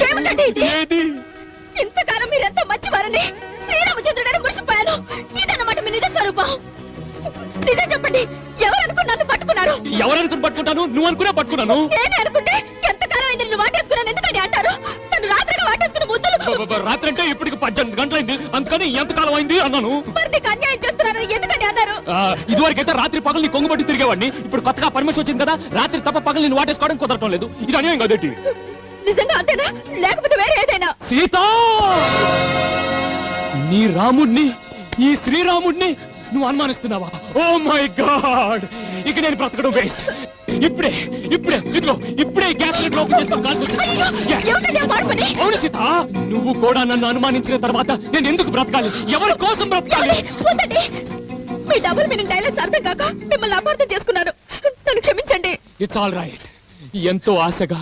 ఏమిటండి ఇది? ఇంతకాలం మీరెంతో మంచివారని శ్రీరామచంద్రుడని మురిసిపోయాను. ఇదన్నమాట మీ నిజ స్వరూపం. నిజం చెప్పండి, ఎవరనుకుని నన్ను పట్టుకున్నారు? ఎవరనుకుని పట్టుకుంటాను? నువ్వు అనుకునే పట్టుకున్నాను. నేనే అనుకుంటే ఎంతకాలం అయింది నిన్ను వాటేసుకున్నాను ఎందుకని అంటారు? నన్ను రాత్రిగా వాటేసుకున్న ముద్దులు. రాత్రి అంటే ఇప్పటికి 18 గంటలైంది, అందుకని ఎంతకాలం అయింది అన్నాను. మరి నీకు అన్యాయం చేస్తున్నారని ఎందుకని అన్నారు? ఇదివరకైతే రాత్రి పగలు నీ కొంగుబట్టి తిరిగేవాడిని. ఇప్పుడు కొత్తగా పర్మిషన్ వచ్చింది కదా, రాత్రి తప్ప పగలు నేను వాటేసుకోవడం కుదరటం లేదు. ఇది అన్యాయం కదేంటి? నిజంగా అంతేనా, లేకపోతే వేరే ఏదైనా? సీత, నీ రాముడిని, ఈ శ్రీరాముడిని నువ్వు అనుమానిస్తున్నావా? ఓ మై గాడ్, ఇక నేను బ్రతకడం వేస్ట్. ఇప్పుడే ఇప్పుడే ఇదిగో ఇప్పుడే గ్యాస్ సిలిండర్ ఓపెన్ చేసుకొని కాల్కొచ్చి. అవును సీత, నువ్వు కూడా నన్ను అనుమానించిన తర్వాత నేను ఎందుకు బ్రతకాలి? ఎవరి కోసం బ్రతకాలి? మీ డబుల్ మీనింగ్ డైలాగ్స్ అర్థం కాక మిమ్మల్ని అపార్థం చేసుకున్నాను. నన్ను క్షమించండి. It's all right. ఎంతో ఆశగా